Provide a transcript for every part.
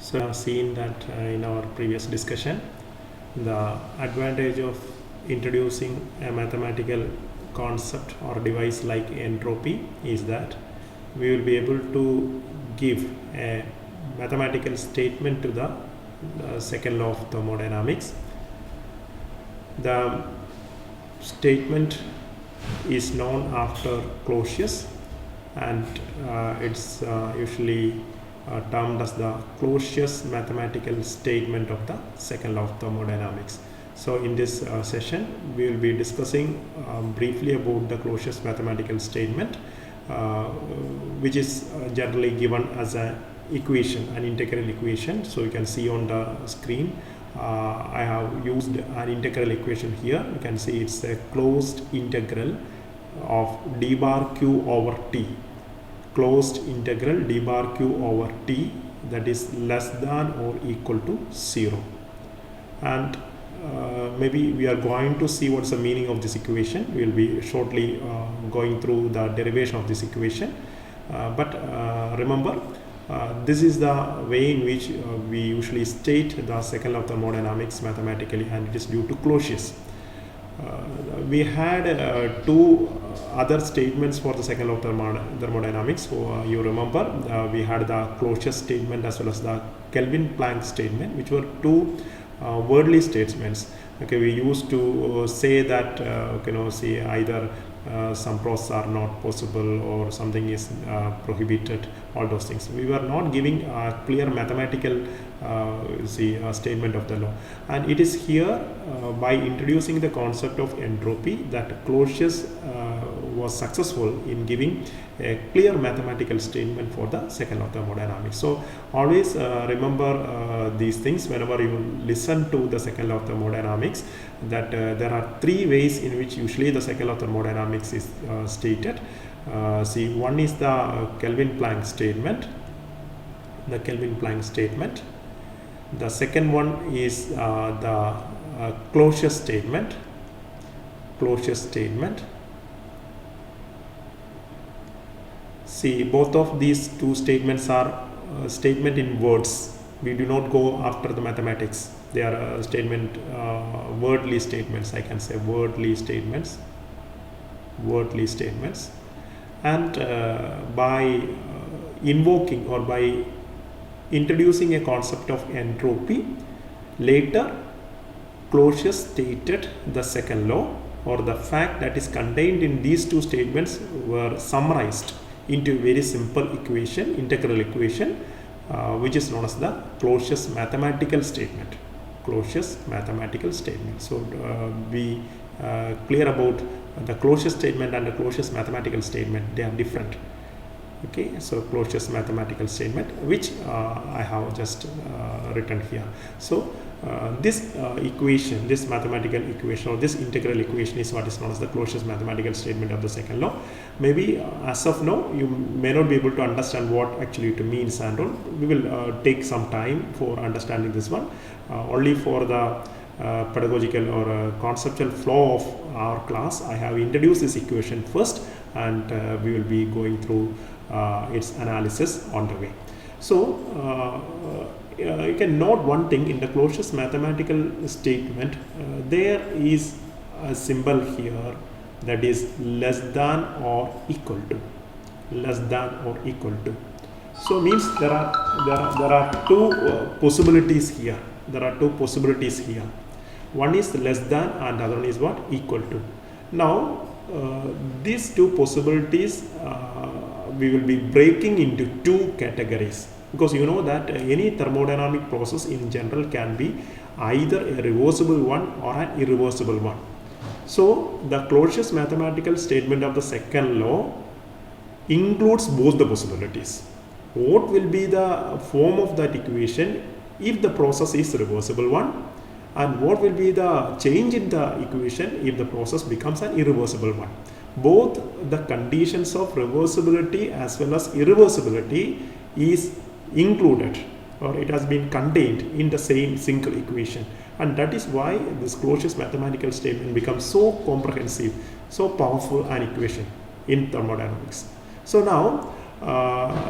So I have seen that in our previous discussion, the advantage of introducing a mathematical concept or device like entropy is that we will be able to give a mathematical statement to the second law of thermodynamics. The statement is known after Clausius, and it's usually termed as the Clausius mathematical statement of the second law of thermodynamics. So in this session we will be discussing briefly about the Clausius mathematical statement, which is generally given as an equation, an integral equation. So you can see on the screen I have used an integral equation here. You can see it's a closed integral of d bar q over t, closed integral d bar q over t, that is less than or equal to 0. And maybe we are going to see what's the meaning of this equation. We will be shortly going through the derivation of this equation, but remember, this is the way in which we usually state the second law of thermodynamics mathematically, and it is due to Clausius. We had two other statements for the second law of thermodynamics. So you remember we had the Clausius statement as well as the Kelvin-Planck statement, which were two wordly statements. Okay, we used to say that see either some processes are not possible or something is prohibited, all those things. We were not giving a clear mathematical statement of the law, and it is here by introducing the concept of entropy that Clausius was successful in giving a clear mathematical statement for the second law of thermodynamics. So always remember these things whenever you listen to the second law of thermodynamics, that there are three ways in which usually the second law of thermodynamics is stated. See, one is the Kelvin-Planck statement, the second one is the Clausius statement, See, both of these two statements are statement in words. We do not go after the mathematics. They are statement wordly statements. I can say wordly statements. And by invoking or by introducing a concept of entropy, later Clausius stated the second law, or the fact that is contained in these two statements were summarized into a very simple equation, integral equation, which is known as the Clausius mathematical statement. So be clear about the Clausius statement and the Clausius mathematical statement. They are different. Okay, so Clausius mathematical statement, which I have just written here. So this equation, this mathematical equation, or this integral equation, is what is known as the Clausius mathematical statement of the second law. Maybe as of now you may not be able to understand what actually it means and all. We will take some time for understanding this one. Only for the pedagogical or conceptual flow of our class, I have introduced this equation first, and we will be going through its analysis on the way. So you can note one thing in the Clausius mathematical statement. There is a symbol here that is less than or equal to. So means there are two possibilities here. One is less than and the other one is what? Equal to. Now these two possibilities we will be breaking into two categories, because you know that any thermodynamic process in general can be either a reversible one or an irreversible one. So the Clausius mathematical statement of the second law includes both the possibilities. What will be the form of that equation if the process is reversible one, and what will be the change in the equation if the process becomes an irreversible one. Both the conditions of reversibility as well as irreversibility is included, or it has been contained in the same single equation, and that is why this Clausius mathematical statement becomes so comprehensive, so powerful an equation in thermodynamics. So now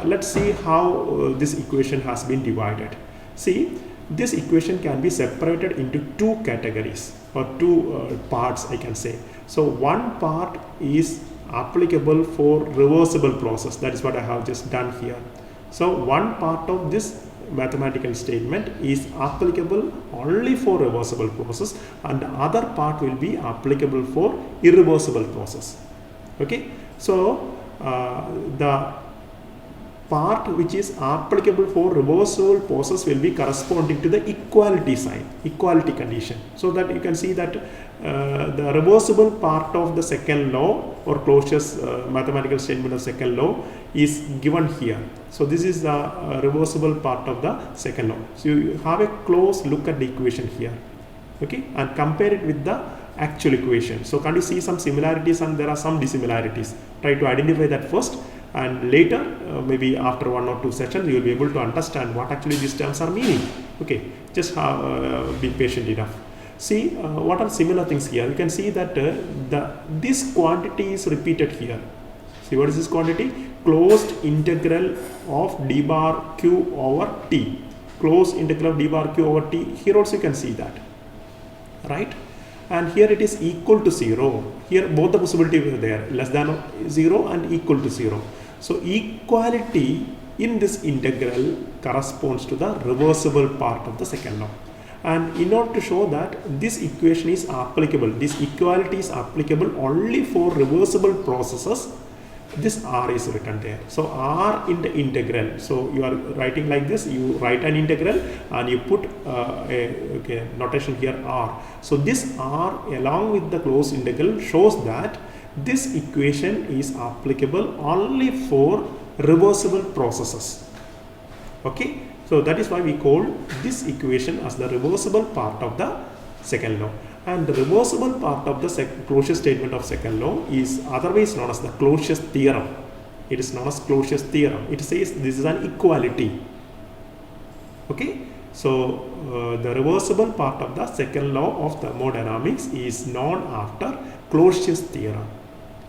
let's see how this equation has been divided. See, this equation can be separated into two categories or two parts, I can say. So one part is applicable for reversible process. That is what I have just done here. So one part of this mathematical statement is applicable only for reversible process, and the other part will be applicable for irreversible process. Okay, so the part which is applicable for reversible process will be corresponding to the equality sign, equality condition. So that you can see that the reversible part of the second law or Clausius mathematical statement of second law is given here. So this is the reversible part of the second law. So you have a close look at the equation here, okay, and compare it with the actual equation. So can you see some similarities and there are some dissimilarities? Try to identify that first, and later maybe after one or two sessions you will be able to understand what actually these terms are meaning. Okay, just be patient enough. See what are similar things here. You can see that this quantity is repeated here. See, what is this quantity? Closed integral of d bar q over t. Closed integral of d bar q over t. Here also you can see that, right? And here it is equal to 0. Here both the possibilities were there, less than 0 and equal to 0. So equality in this integral corresponds to the reversible part of the second law. And in order to show that this equation is applicable, this equality is applicable only for reversible processes, this r is written there. So r in the integral. So you are writing like this, you write an integral and you put a notation here r. So this r along with the closed integral shows that this equation is applicable only for reversible processes. Okay, so that is why we call this equation as the reversible part of the second law. And the reversible part of the Clausius statement of second law is otherwise known as the Clausius theorem. It is known as Clausius theorem. It says this is an equality. Okay, so the reversible part of the second law of thermodynamics is known after Clausius theorem.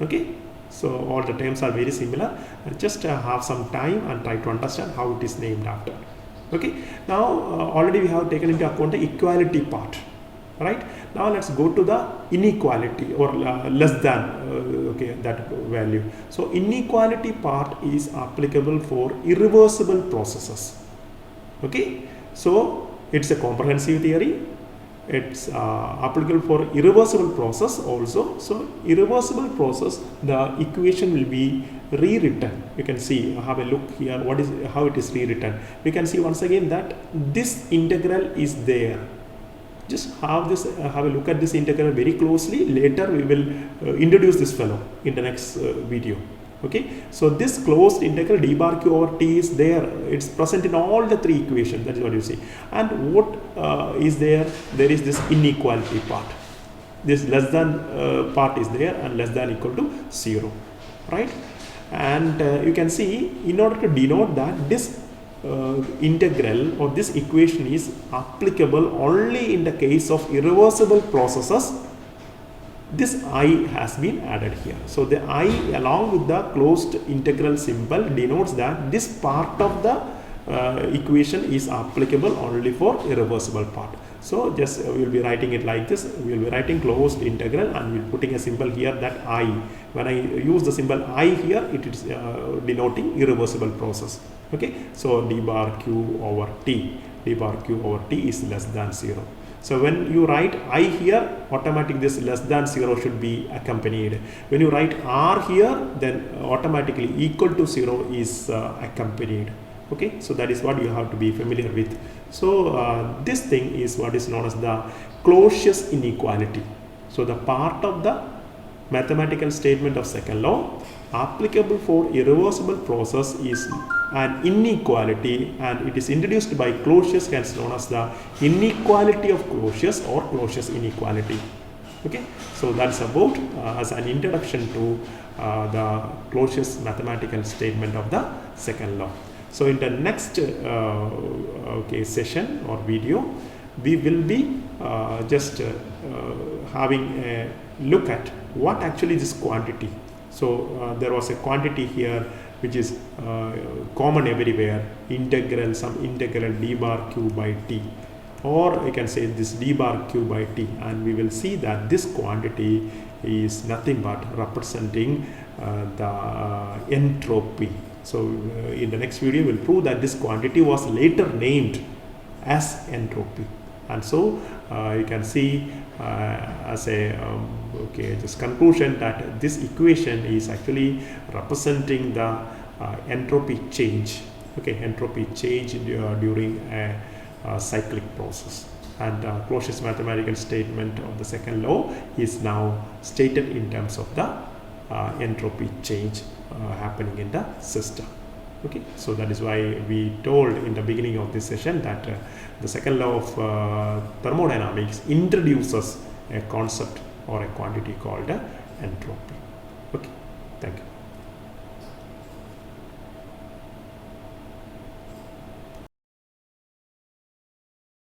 Okay, so all the terms are very similar. Just have some time and try to understand how it is named after. Okay, now already we have taken into account the equality part. Right, now let's go to the inequality or less than that value. So inequality part is applicable for irreversible processes. Okay, so it's a comprehensive theory. It's applicable for irreversible process also. So irreversible process, the equation will be rewritten. You can see, have a look here, how it is rewritten. We can see once again that this integral is there. Just have a look at this integral very closely. Later we will introduce this fellow in the next video. Okay, so this closed integral d bar q over t is there. It's present in all the three equations. That is what you see. And what is there? There is this inequality part. This less than part is there, and less than equal to 0, right? And you can see, in order to denote that this integral or this equation is applicable only in the case of irreversible processes, this I has been added here. So the I along with the closed integral symbol denotes that this part of the equation is applicable only for irreversible part. So just we will be writing it like this. We will be writing closed integral and we will putting a symbol here that I. When I use the symbol I here, it is denoting irreversible process. Okay, so d bar q over t is less than 0. So when you write I here, automatically this less than 0 should be accompanied. When you write r here, then automatically equal to 0 is accompanied. Okay, so that is what you have to be familiar with. So this thing is what is known as the Clausius inequality. So the part of the mathematical statement of second law applicable for irreversible process is an inequality, and it is introduced by Clausius, hence known as the inequality of Clausius or Clausius inequality. Okay, so that's about as an introduction to the Clausius mathematical statement of the second law. So in the next session or video, we will be just having a look at what actually is this quantity. So there was a quantity here which is common everywhere, some integral d bar q by t, or you can say this d bar q by t, and we will see that this quantity is nothing but representing the entropy. So in the next video we'll prove that this quantity was later named as entropy, and so you can see as a just conclusion that this equation is actually representing the entropy change, entropy change during a cyclic process. And Clausius mathematical statement of the second law is now stated in terms of the entropy change happening in the system. So that is why we told in the beginning of this session that the second law of thermodynamics introduces a concept or a quantity called entropy. Thank you.